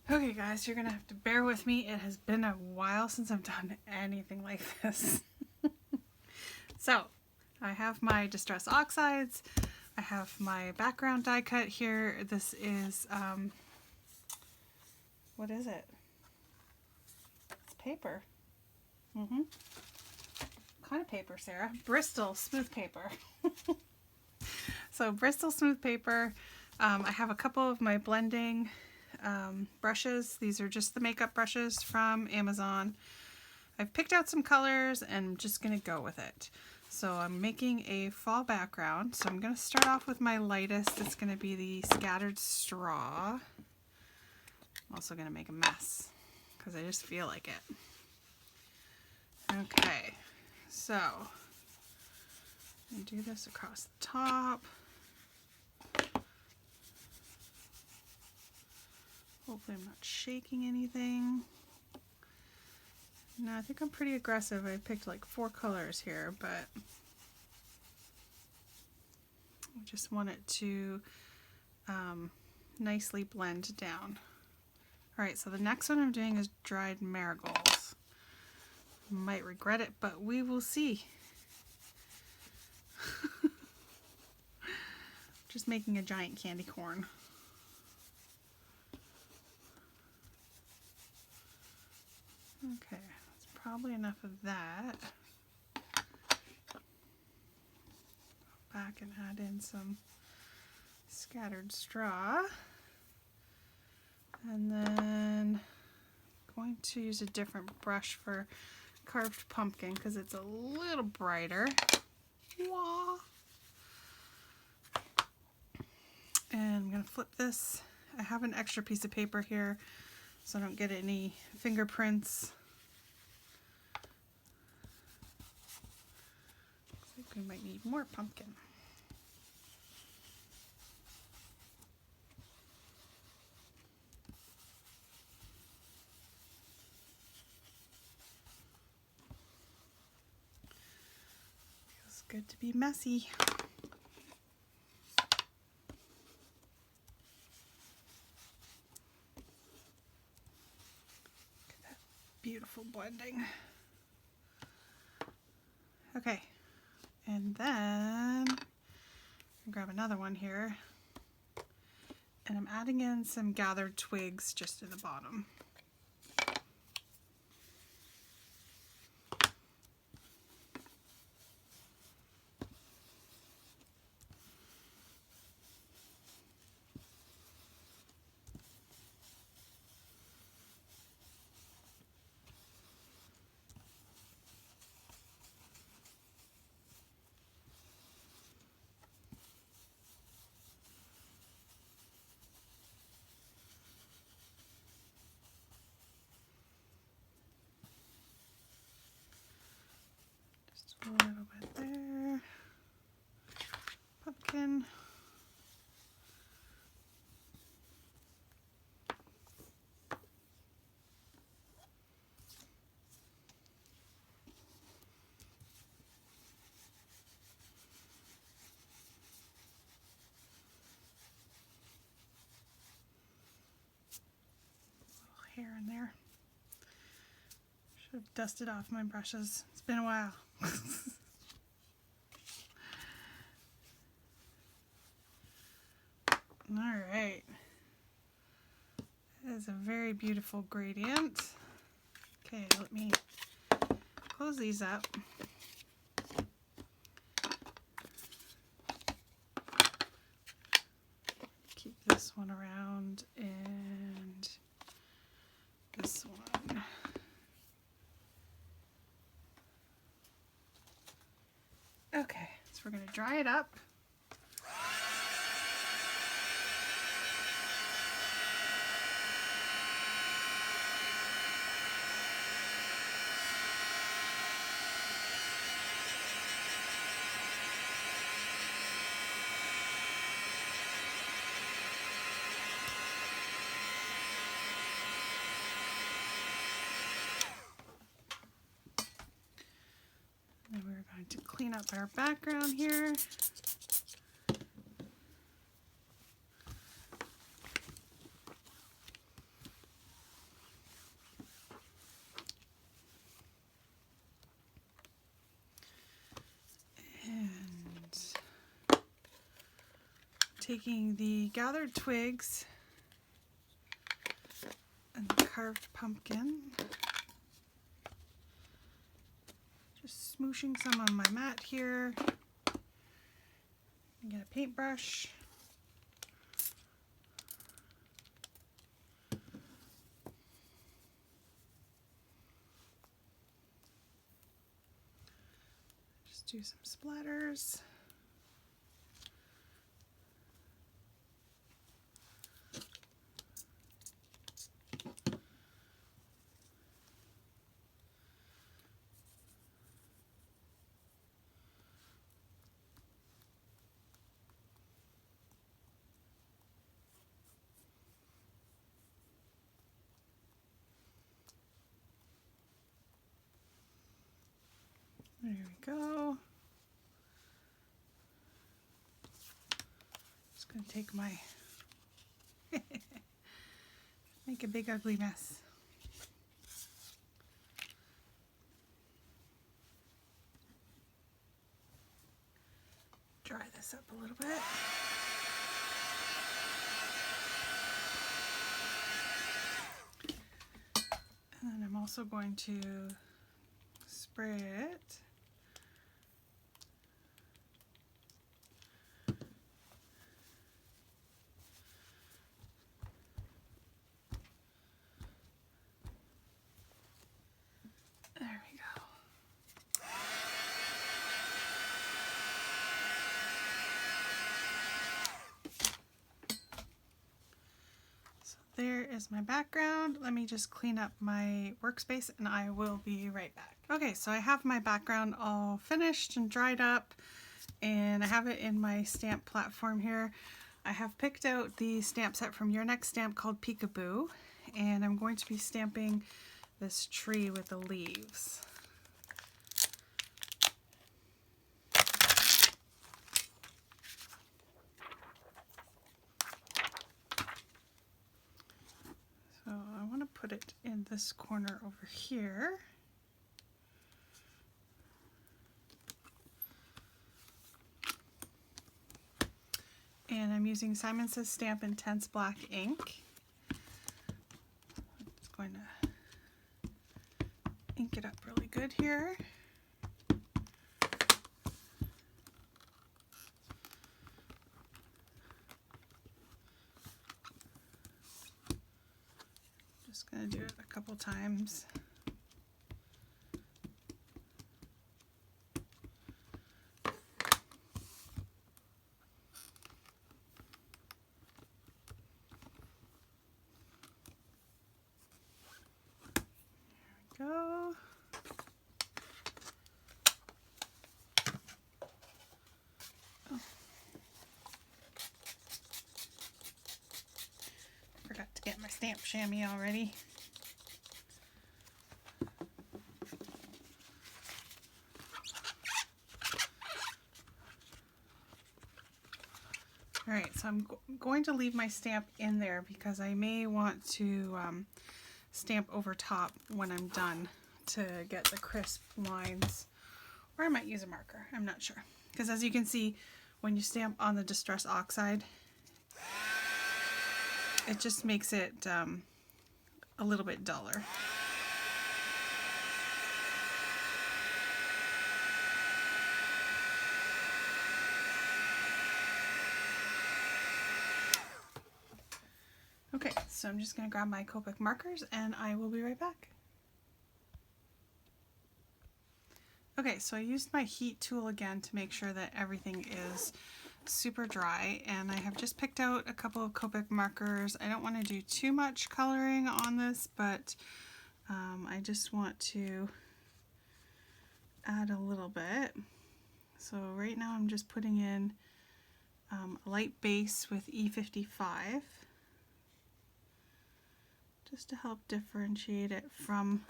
Okay guys, you're gonna have to bear with me. It has been a while since I've done anything like this. So, I have my Distress Oxides. I have my background die cut here. This is, what is it? It's paper. What kind of paper, Sarah? Bristol smooth paper. So, Bristol smooth paper. I have a couple of my blending brushes. These are just the makeup brushes from Amazon. I've picked out some colors and I'm just going to go with it. So I'm making a fall background. So I'm going to start off with my lightest. It's going to be the Scattered Straw. I'm also going to make a mess because I just feel like it. Okay, so I do this across the top. Hopefully I'm not shaking anything. No, I think I'm pretty aggressive. I picked like 4 colors here, but I just want it to nicely blend down. Alright, so the next one I'm doing is dried marigolds. Might regret it, but we will see. Just making a giant candy corn. Okay, that's probably enough of that. Back and add in some scattered straw. And then I'm going to use a different brush for carved pumpkin because it's a little brighter. Wah. And I'm going to flip this. I have an extra piece of paper here so I don't get any fingerprints. Looks like we might need more pumpkin. Feels good to be messy. Beautiful blending. Okay, and then I'll grab another one here, and I'm adding in some gathered twigs just in the bottom. A little bit there. Pumpkin. Little hair in there. Should have dusted off my brushes. It's been a while. Alright. That is a very beautiful gradient. Okay, let me close these up. Keep this one around and this one. Okay, so we're going to dry it up. And we're going to clean up our background here. taking the gathered twigs and the carved pumpkin, just smooshing some on my mat here. Get a paintbrush. Just do some splatters. There we go. Just gonna take my make a big ugly mess. Dry this up a little bit. And then I'm also going to spray it. There we go. So there is my background. Let me just clean up my workspace and I will be right back. Okay, so I have my background all finished and dried up, and I have it in my stamp platform here. I have picked out the stamp set from Your Next Stamp called Peekaboo, and I'm going to be stamping this tree with the leaves. So I want to put it in this corner over here. And I'm using Simon Says Stamp Intense Black ink. I'm just going to ink it up really good here. Just going to do it a couple times. There we go. Oh. Forgot to get my stamp chamois already. Alright, so I'm going to leave my stamp in there because I may want to stamp over top when I'm done to get the crisp lines. Or I might use a marker, I'm not sure. Because as you can see, when you stamp on the Distress Oxide, it just makes it a little bit duller. Okay, so I'm just going to grab my Copic markers and I will be right back. Okay, so I used my heat tool again to make sure that everything is super dry, and I have just picked out a couple of Copic markers. I don't want to do too much coloring on this, but I just want to add a little bit. So right now I'm just putting in a light base with E55. Just to help differentiate it from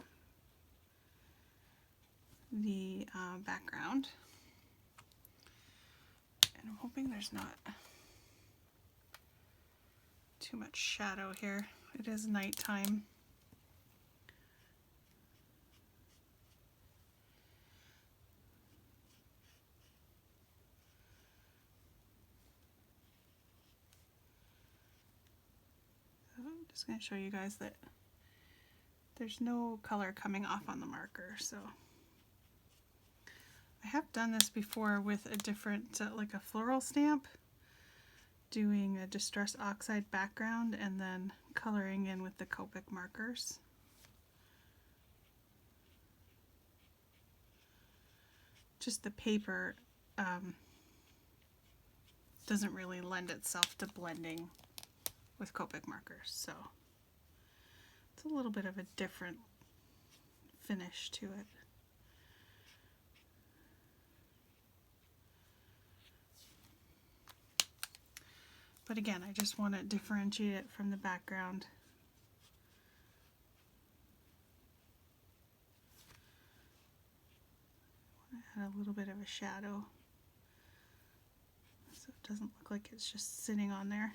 the background. And I'm hoping there's not too much shadow here. It is nighttime. Just going to show you guys that there's no color coming off on the marker. So I have done this before with a different, like a floral stamp, doing a Distress Oxide background and then coloring in with the Copic markers. Just the paper doesn't really lend itself to blending with Copic markers, so it's a little bit of a different finish to it. But again, I just want to differentiate it from the background. I want to add a little bit of a shadow so it doesn't look like it's just sitting on there.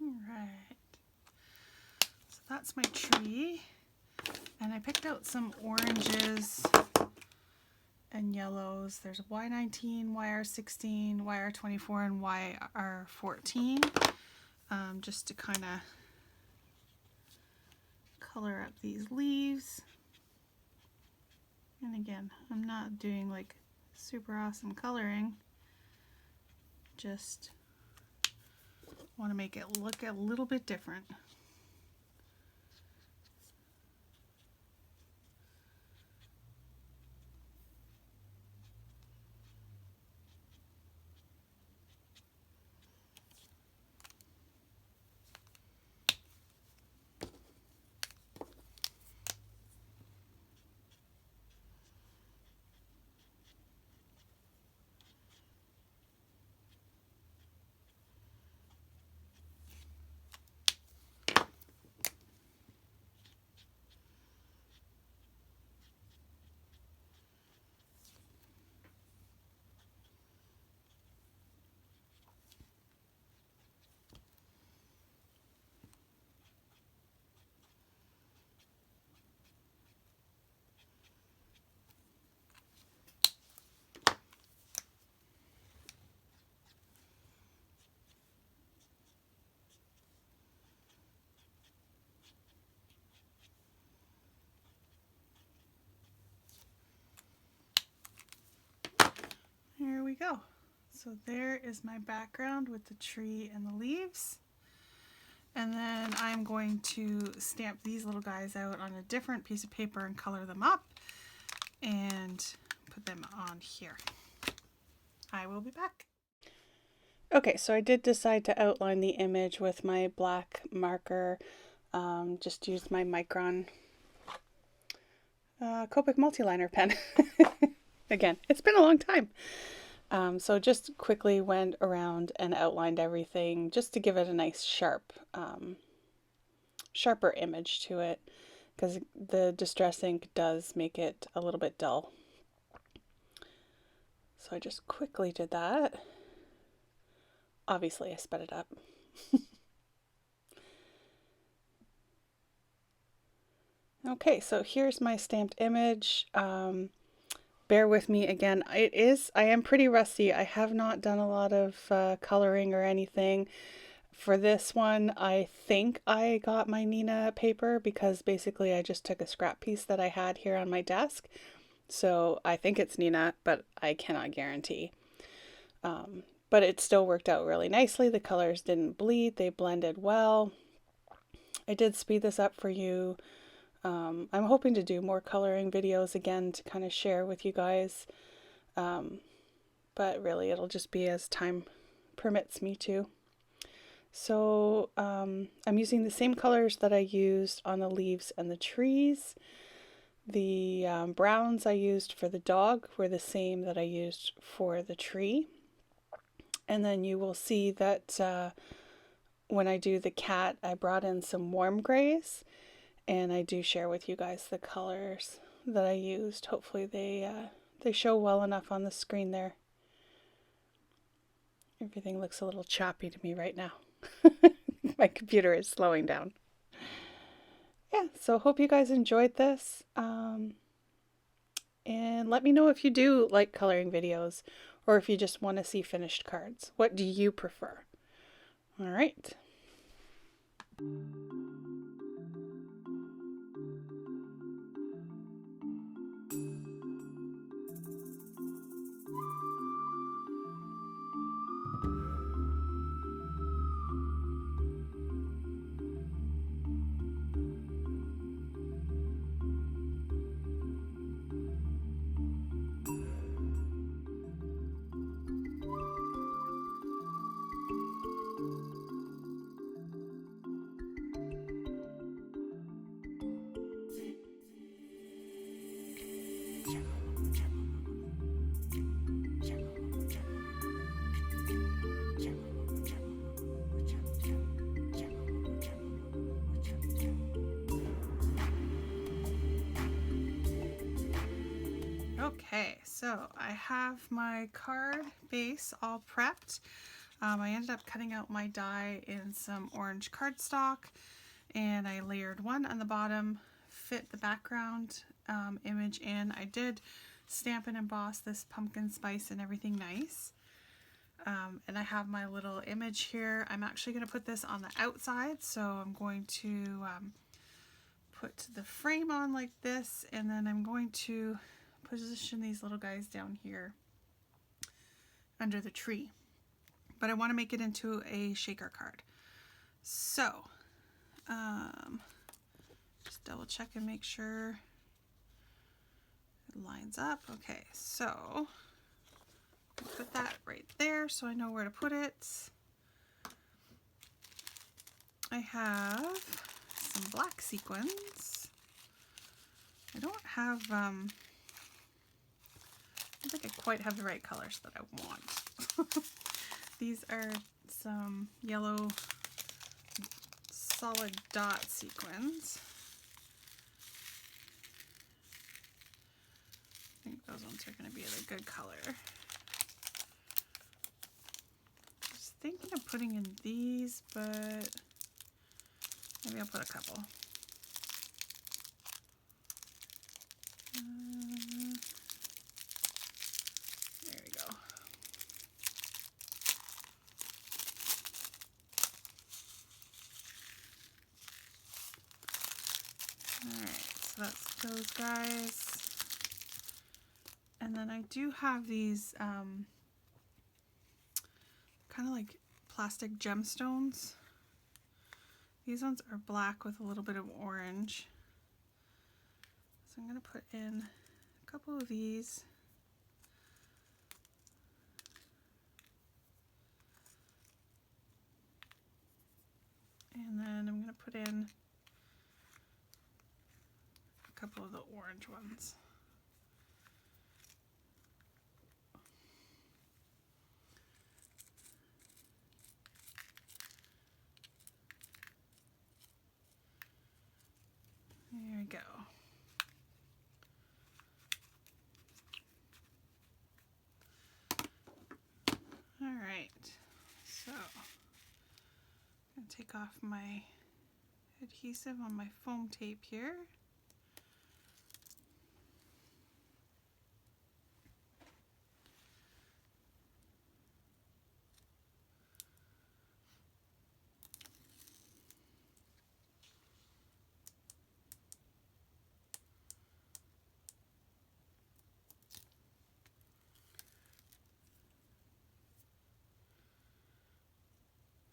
Alright, so that's my tree, and I picked out some oranges and yellows. There's a Y19, YR16, YR24, and YR14, just to kind of color up these leaves. And again, I'm not doing like super awesome coloring, just want to make it look a little bit different. Here we go. So there is my background with the tree and the leaves. And then I'm going to stamp these little guys out on a different piece of paper and color them up and put them on here. I will be back. Okay, so I did decide to outline the image with my black marker. Just used my Micron Copic multiliner pen. Again, it's been a long time. So just quickly went around and outlined everything just to give it a nice sharp, sharper image to it, because the Distress ink does make it a little bit dull. So I just quickly did that. Obviously I sped it up. Okay, so here's my stamped image. Bear with me again. I am pretty rusty. I have not done a lot of coloring or anything. For this one, I think I got my Nina paper because basically I just took a scrap piece that I had here on my desk. So I think it's Nina, but I cannot guarantee. But it still worked out really nicely. The colors didn't bleed. They blended well. I did speed this up for you. I'm hoping to do more coloring videos again to kind of share with you guys, but really it'll just be as time permits me to. So I'm using the same colors that I used on the leaves and the trees. The browns I used for the dog were the same that I used for the tree. And then you will see that when I do the cat, I brought in some warm grays, and I do share with you guys the colors that I used. Hopefully they show well enough on the screen there. Everything looks a little choppy to me right now. My computer is slowing down. Yeah, so hope you guys enjoyed this. And let me know if you do like coloring videos or if you just want to see finished cards. What do you prefer? All right. Okay, so I have my card base all prepped. I ended up cutting out my die in some orange cardstock, and I layered one on the bottom, fit the background image in. I did stamp and emboss this pumpkin spice and everything nice. And I have my little image here. I'm actually going to put this on the outside, so I'm going to put the frame on like this, and then I'm going to position these little guys down here under the tree. But I want to make it into a shaker card. So, just double check and make sure it lines up. Okay, so put that right there so I know where to put it. I have some black sequins. I don't have, I don't think I quite have the right colors that I want. These are some yellow solid dot sequins. I think those ones are going to be a good color. I was thinking of putting in these, but maybe I'll put a couple. There we go. Alright, so that's those guys. And then I do have these kind of like plastic gemstones. These ones are black with a little bit of orange. So I'm going to put in a couple of these. And then I'm going to put in a couple of the orange ones. There we go. All right, so I'm going to take off my adhesive on my foam tape here.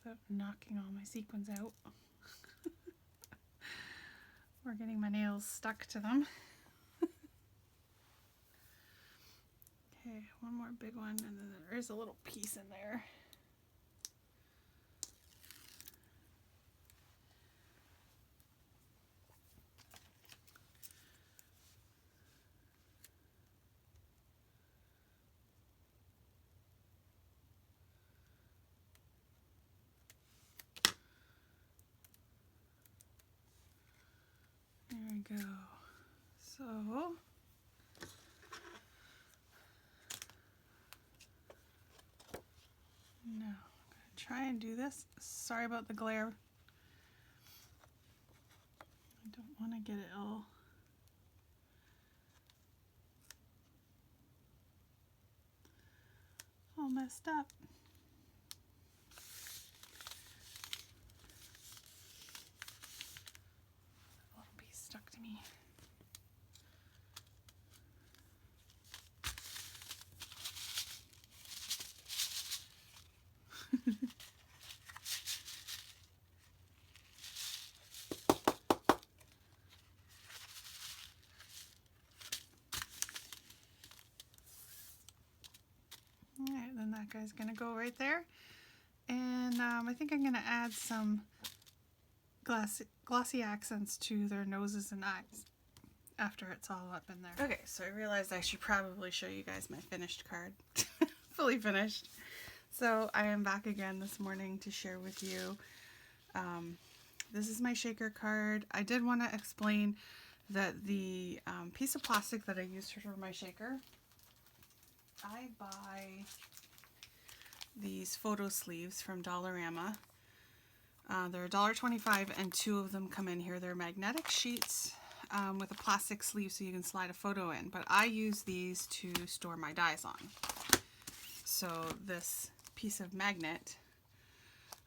Without knocking all my sequins out or getting my nails stuck to them. Okay, one more big one, and then there is a little piece in there. go. So no, I'm gonna try and do this. Sorry about the glare. I don't want to get it all messed up. A little piece stuck to me. Alright, then that guy's gonna go right there. And I think I'm gonna add some glossy accents to their noses and eyes after it's all up in there. Okay, so I realized I should probably show you guys my finished card. Fully finished. So I am back again this morning to share with you. This is my shaker card. I did want to explain that the piece of plastic that I used for my shaker, I buy these photo sleeves from Dollarama. They're $1.25 and 2 of them come in here. They're magnetic sheets with a plastic sleeve so you can slide a photo in. But I use these to store my dies on. So this piece of magnet,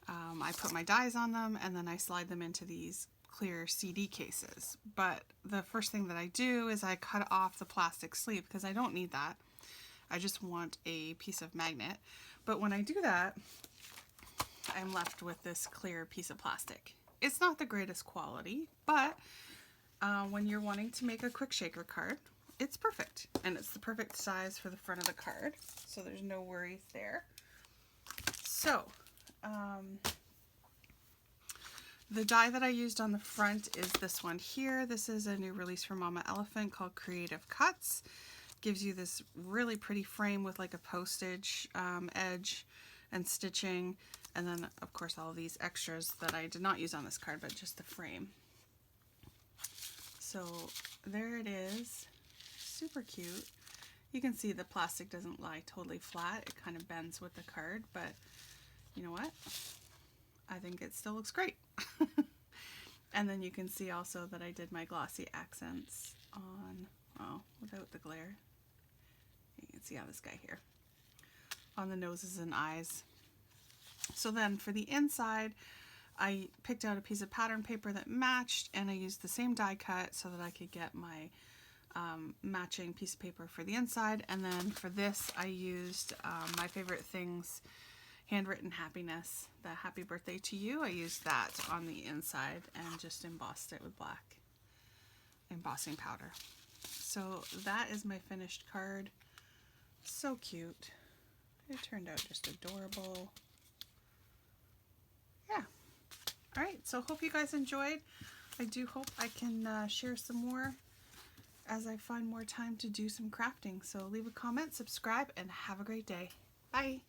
I put my dies on them and then I slide them into these clear CD cases. But the first thing that I do is I cut off the plastic sleeve because I don't need that. I just want a piece of magnet. But when I do that, I'm left with this clear piece of plastic. It's not the greatest quality, but when you're wanting to make a quick shaker card, it's perfect. And it's the perfect size for the front of the card, so there's no worries there. So, the die that I used on the front is this one here. This is a new release from Mama Elephant called Creative Cuts. Gives you this really pretty frame with like a postage edge and stitching, and then of course all of these extras that I did not use on this card, but just the frame. So there it is, super cute. You can see the plastic doesn't lie totally flat, it kind of bends with the card, but you know what? I think it still looks great. And then you can see also that I did my glossy accents on, well, without the glare. You can see on this guy here, on the noses and eyes. So then for the inside, I picked out a piece of pattern paper that matched, and I used the same die cut so that I could get my matching piece of paper for the inside. And then for this, I used my favorite things, handwritten happiness, the happy birthday to you. I used that on the inside and just embossed it with black embossing powder. So that is my finished card. So cute. It turned out just adorable. Yeah. Alright, so hope you guys enjoyed. I do hope I can share some more as I find more time to do some crafting. So leave a comment, subscribe, and have a great day. Bye!